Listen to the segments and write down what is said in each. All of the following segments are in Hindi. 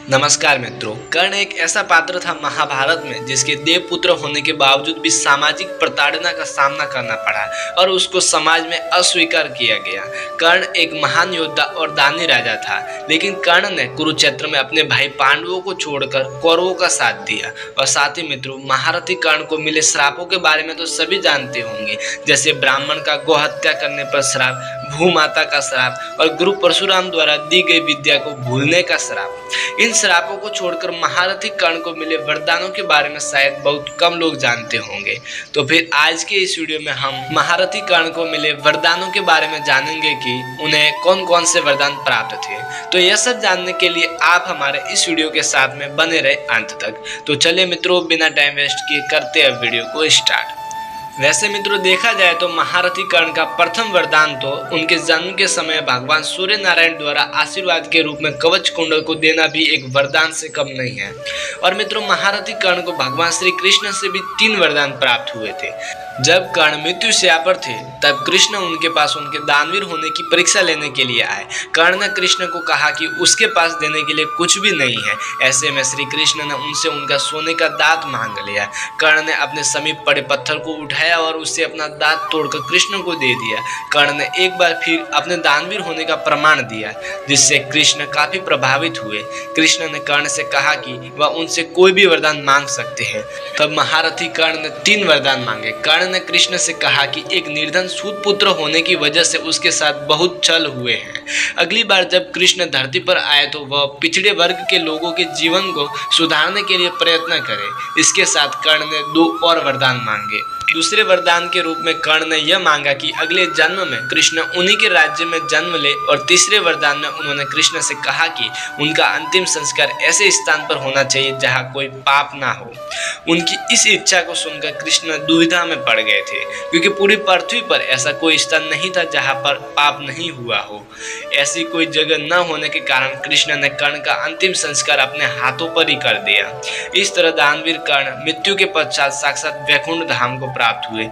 नमस्कार मित्रों, कर्ण एक ऐसा पात्र था महाभारत में जिसके देवपुत्र होने के बावजूद भी सामाजिक प्रताड़ना का सामना करना पड़ा और उसको समाज में अस्वीकार किया गया। कर्ण एक महान योद्धा और दानी राजा था, लेकिन कर्ण ने कुरुक्षेत्र में अपने भाई पांडवों को छोड़कर कौरवों का साथ दिया। और साथ ही मित्रों, महारथी कर्ण को मिले श्रापों के बारे में तो सभी जानते होंगे, जैसे ब्राह्मण का गोहत्या करने पर श्राप, भूमाता का श्राप और गुरु परशुराम द्वारा दी गई विद्या को भूलने का श्राप। इन श्रापों को छोड़कर महारथी कर्ण को मिले वरदानों के बारे में शायद बहुत कम लोग जानते होंगे। तो फिर आज के इस वीडियो में हम महारथी कर्ण को मिले वरदानों के बारे में जानेंगे कि उन्हें कौन कौन से वरदान प्राप्त थे। तो यह सब जानने के लिए आप हमारे इस वीडियो के साथ में बने रहे अंत तक। तो चलिए मित्रों, बिना टाइम वेस्ट किए करते हैं वीडियो को स्टार्ट। वैसे मित्रों, देखा जाए तो महारथी कर्ण का प्रथम वरदान तो उनके जन्म के समय भगवान सूर्य नारायण द्वारा आशीर्वाद के रूप में कवच कुंडल को देना भी एक वरदान से कम नहीं है। और मित्रों, महारथी कर्ण को भगवान श्री कृष्ण से भी 3 वरदान प्राप्त हुए थे। जब कर्ण मृत्युशैया पर थे तब कृष्ण उनके पास उनके दानवीर होने की परीक्षा लेने के लिए आए। कर्ण ने कृष्ण को कहा कि उसके पास देने के लिए कुछ भी नहीं है। ऐसे में श्री कृष्ण ने उनसे उनका सोने का दांत मांग लिया। कर्ण ने अपने समीप पड़े पत्थर को उठाया और उससे अपना दांत तोड़कर कृष्ण को दे दिया। कर्ण ने एक बार फिर अपने दानवीर होने का प्रमाण दिया, जिससे कृष्ण काफी प्रभावित हुए। कृष्ण ने कर्ण से कहा कि वह उनसे कोई भी वरदान मांग सकते हैं। तब महारथी कर्ण ने 3 वरदान मांगे। कर्ण ने कृष्ण से कहा कि एक निर्धन सूत पुत्र होने की वजह से उसके साथ बहुत छल हुए हैं। अगली बार जब कृष्ण धरती पर आए तो वह पिछड़े वर्ग के लोगों के जीवन को सुधारने के लिए प्रयत्न करे। इसके साथ कर्ण ने 2 और वरदान मांगे। दूसरे वरदान के रूप में कर्ण ने यह मांगा कि अगले जन्म में कृष्ण उन्हीं के राज्य में जन्म ले। और तीसरे वरदान में उन्होंने कृष्ण से कहा कि उनका अंतिम संस्कार ऐसे स्थान पर होना चाहिए जहां कोई पाप ना हो। उनकी इस इच्छा को सुनकर कृष्ण दुविधा में पड़ गए थे, क्योंकि पूरी पृथ्वी पर ऐसा कोई स्थान नहीं था जहां पर पाप नहीं हुआ हो। ऐसी कोई जगह न होने के कारण कृष्ण ने कर्ण का अंतिम संस्कार अपने हाथों पर ही कर दिया। इस तरह दानवीर कर्ण मृत्यु के पश्चात साक्षात वैकुंठ धाम को प्राप्त हुए।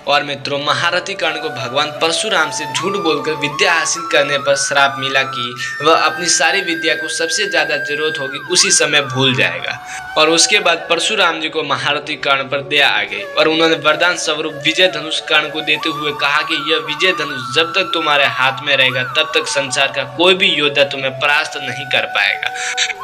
और मित्रों, महारथी कर्ण को भगवान परशुराम से झूठ बोलकर विद्या हासिल करने पर श्राप मिला कि वह अपनी सारी विद्या को सबसे ज्यादा जरूरत होगी उसी समय भूल जाएगा। और उसके बाद परशुराम जी को महारथी कर्ण पर दया आ गई और उन्होंने वरदान स्वरूप विजय धनुष कर्ण को देते हुए कहा कि यह विजय धनुष जब तक तुम्हारे हाथ में रहेगा तब तक संसार का कोई भी योद्धा तुम्हें परास्त नहीं कर पाएगा।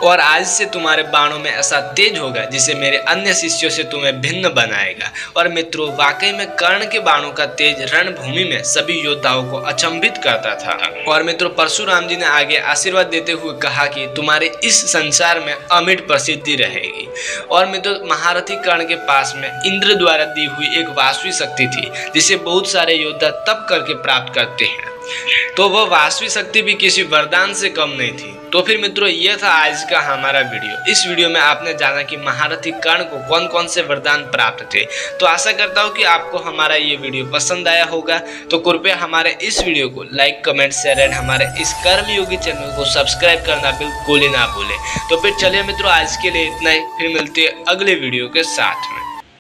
और आज से तुम्हारे बाणों में ऐसा तेज होगा जिसे मेरे अन्य शिष्यों से तुम्हें भिन्न बनाएगा। और मित्रों, वाकई में कर्ण के बाणों का तेज रणभूमि में सभी योद्धाओं को अचंभित करता था। और मित्रों, परशुराम जी ने आगे आशीर्वाद देते हुए कहा कि तुम्हारे इस संसार में अमिट प्रसिद्धि रहेगी। और मित्रों, महारथी कर्ण के पास में इंद्र द्वारा दी हुई एक वासवी शक्ति थी, जिसे बहुत सारे योद्धा तप करके प्राप्त करते हैं। तो वह वासवी शक्ति भी किसी वरदान से कम नहीं थी। तो फिर मित्रों, यह था आज का हमारा वीडियो। इस वीडियो में आपने जाना कि महारथी कर्ण को कौन कौन से वरदान प्राप्त थे। तो आशा करता हूँ कि आपको हमारा ये वीडियो पसंद आया होगा। तो कृपया हमारे इस वीडियो को लाइक, कमेंट, शेयर एंड हमारे इस कर्मयोगी चैनल को सब्सक्राइब करना बिल्कुल ही ना भूलें। तो फिर चलिए मित्रों, आज के लिए इतना ही। फिर मिलते हैं अगले वीडियो के साथ में।